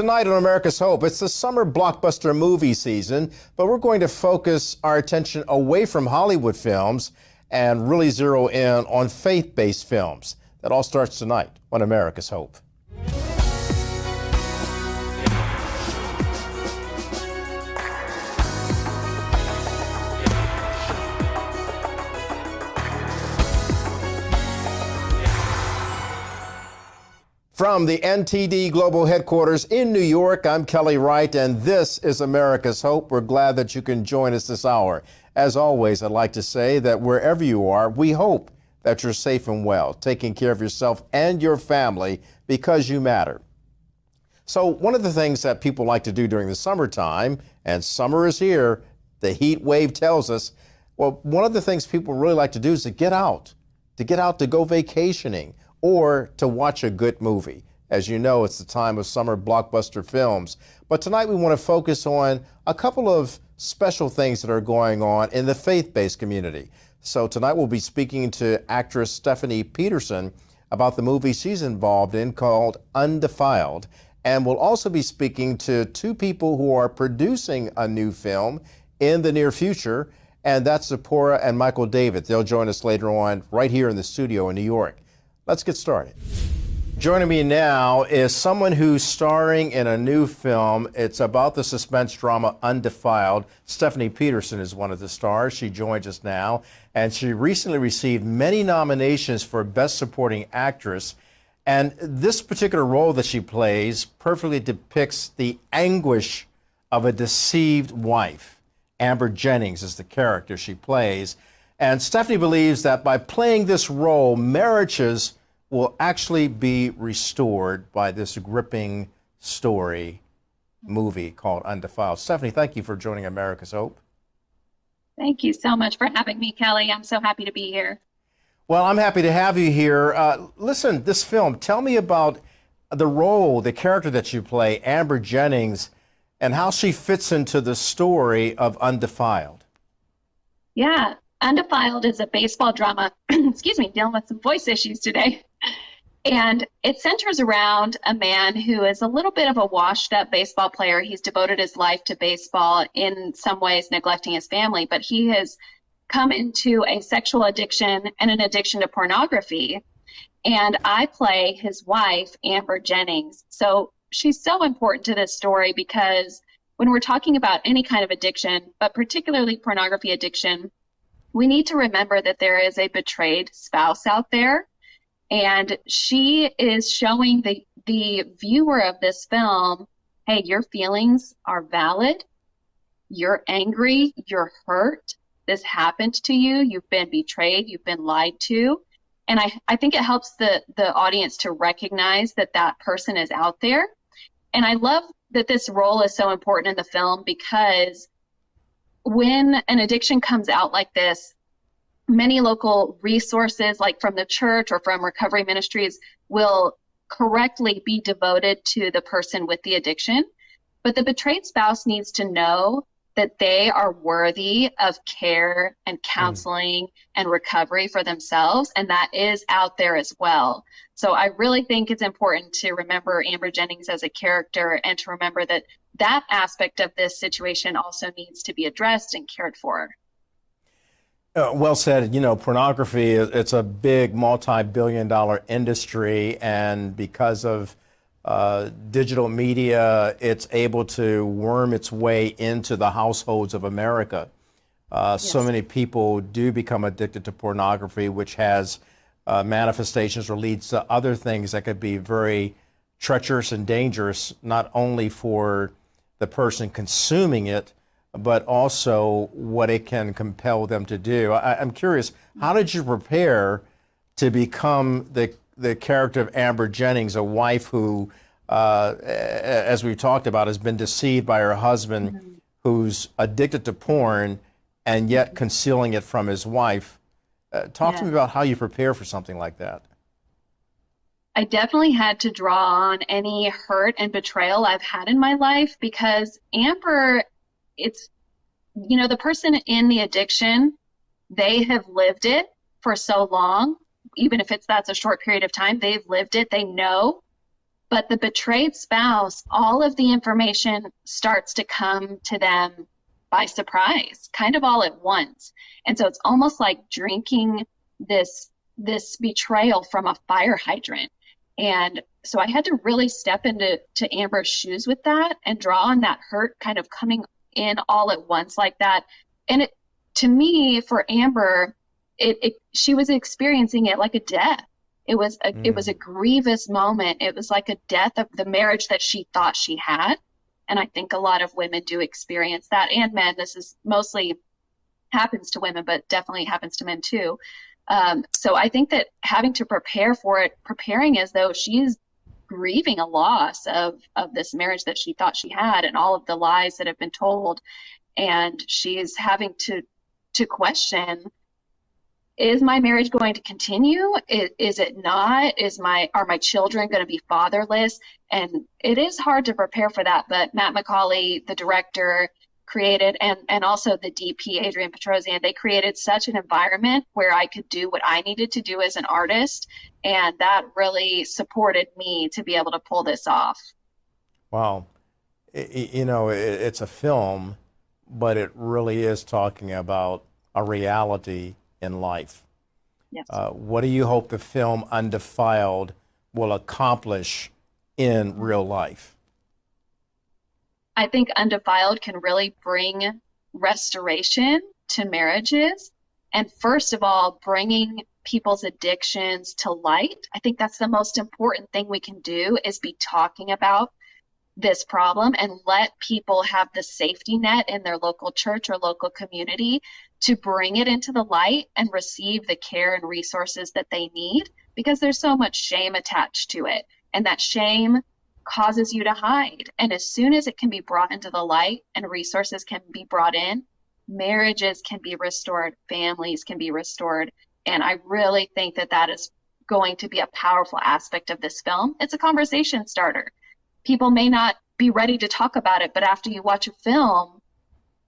Tonight on America's Hope, it's the summer blockbuster movie season, but we're going to focus our attention away from Hollywood films and really zero in on faith-based films. That all starts tonight on America's Hope. From the NTD Global Headquarters in New York, I'm Kelly Wright, and this is America's Hope. We're glad that you can join us this hour. As always, I'd like to say that wherever you are, we hope that you're safe and well, taking care of yourself and your family because you matter. So one of the things that people like to do during the summertime, and summer is here, the heat wave tells us, well, one of the things people really like to do is to get out to go vacationing, or to watch a good movie. As you know, it's the time of summer blockbuster films. But tonight we want to focus on a couple of special things that are going on in the faith-based community. So tonight we'll be speaking to actress Stephanie Peterson about the movie she's involved in called Undefiled. And we'll also be speaking to two people who are producing a new film in the near future, and that's Zipporah and Michael David. They'll join us later on right here in the studio in New York. Let's get started. Joining me now is someone who's starring in a new film. It's about the suspense drama Undefiled. Stephanie Peterson is one of the stars. She joins us now, and she recently received many nominations for Best Supporting Actress. And this particular role that she plays perfectly depicts the anguish of a deceived wife. Amber Jennings is the character she plays. And Stephanie believes that by playing this role, marriages will actually be restored by this gripping story movie called Undefiled. Stephanie, thank you for joining America's Hope. Thank you so much for having me, Kelly. I'm so happy to be here. Well, I'm happy to have you here. Listen, this film, tell me about the role, the character that you play, Amber Jennings, and how she fits into the story of Undefiled. Yeah, Undefiled is a baseball drama, excuse me, dealing with some voice issues today. And it centers around a man who is a little bit of a washed up baseball player. He's devoted his life to baseball, in some ways neglecting his family, but he has come into a sexual addiction and an addiction to pornography. And I play his wife, Amber Jennings. So she's so important to this story because when we're talking about any kind of addiction, but particularly pornography addiction, we need to remember that there is a betrayed spouse out there. And she is showing the viewer of this film, hey, your feelings are valid. You're angry. You're hurt. This happened to you. You've been betrayed. You've been lied to. And I think it helps the audience to recognize that that person is out there. And I love that this role is so important in the film because when an addiction comes out like this, many local resources, like from the church or from recovery ministries, will correctly be devoted to the person with the addiction. But the betrayed spouse needs to know that they are worthy of care and counseling and recovery for themselves, and that is out there as well. So I really think it's important to remember Amber Jennings as a character and to remember that that aspect of this situation also needs to be addressed and cared for. Well said. You know, pornography, it's a big multi-billion-dollar industry, and because of digital media, it's able to worm its way into the households of America. So many people do become addicted to pornography, which has manifestations or leads to other things that could be very treacherous and dangerous, not only for the person consuming it, but also what it can compel them to do. I'm curious, how did you prepare to become the character of Amber Jennings, a wife who, as we talked about, has been deceived by her husband, who's addicted to porn and yet concealing it from his wife? Talk to me about how you prepare for something like that. I definitely had to draw on any hurt and betrayal I've had in my life because Amber, it's, you know, the person in the addiction, they have lived it for so long, even if that's a short period of time, they've lived it, they know But the betrayed spouse, all of the information starts to come to them by surprise, kind of all at once. And so it's almost like drinking this betrayal from a fire hydrant. And so I had to really step into Amber's shoes with that and draw on that hurt kind of coming in all at once like that. And it, to me, for Amber, she was experiencing it like a death. It was a grievous moment. It was like a death of the marriage that she thought she had. And I think a lot of women do experience that, and men. This is mostly happens to women, but definitely happens to men too. So I think that having to prepare for it, preparing as though she's grieving a loss of this marriage that she thought she had and all of the lies that have been told. And she's having to question, is my marriage going to continue? Is it not? Are my children going to be fatherless? And it is hard to prepare for that. But Matt McCauley, the director, created, and also the DP, Adrian Petrosian, they created such an environment where I could do what I needed to do as an artist. And that really supported me to be able to pull this off. Wow. It's a film, but it really is talking about a reality in life. Yes. What do you hope the film Undefiled will accomplish in real life? I think Undefiled can really bring restoration to marriages. And first of all, bringing people's addictions to light. I think that's the most important thing we can do, is be talking about this problem and let people have the safety net in their local church or local community to bring it into the light and receive the care and resources that they need, because there's so much shame attached to it. And that shame causes you to hide. And as soon as it can be brought into the light and resources can be brought in, marriages can be restored, families can be restored. And I really think that that is going to be a powerful aspect of this film. It's a conversation starter. People may not be ready to talk about it, but after you watch a film,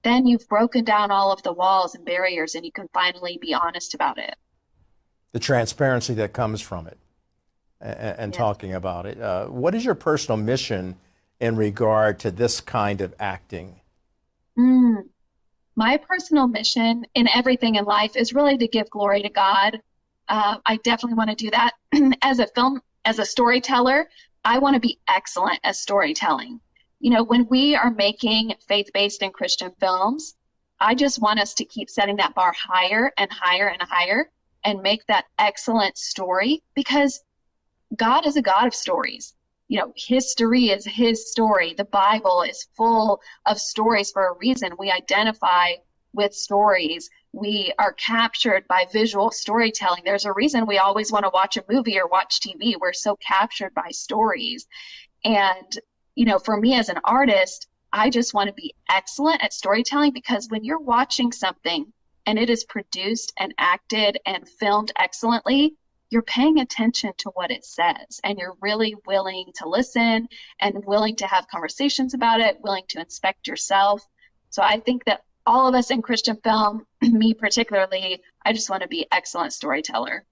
then you've broken down all of the walls and barriers and you can finally be honest about it. The transparency that comes from it and Yes. talking about it. What is your personal mission in regard to this kind of acting? My personal mission in everything in life is really to give glory to God. I definitely want to do that. As a storyteller, I want to be excellent at storytelling. When we are making faith-based and Christian films, I just want us to keep setting that bar higher and higher and higher and make that excellent story, because God is a God of stories. History is his story. The Bible is full of stories for a reason. We identify with stories. We are captured by visual storytelling. There's a reason we always want to watch a movie or watch TV. We're so captured by stories. And, for me as an artist, I just want to be excellent at storytelling, because when you're watching something and it is produced and acted and filmed excellently, you're paying attention to what it says, and you're really willing to listen and willing to have conversations about it, willing to inspect yourself. So I think that all of us in Christian film, me particularly, I just want to be excellent storyteller.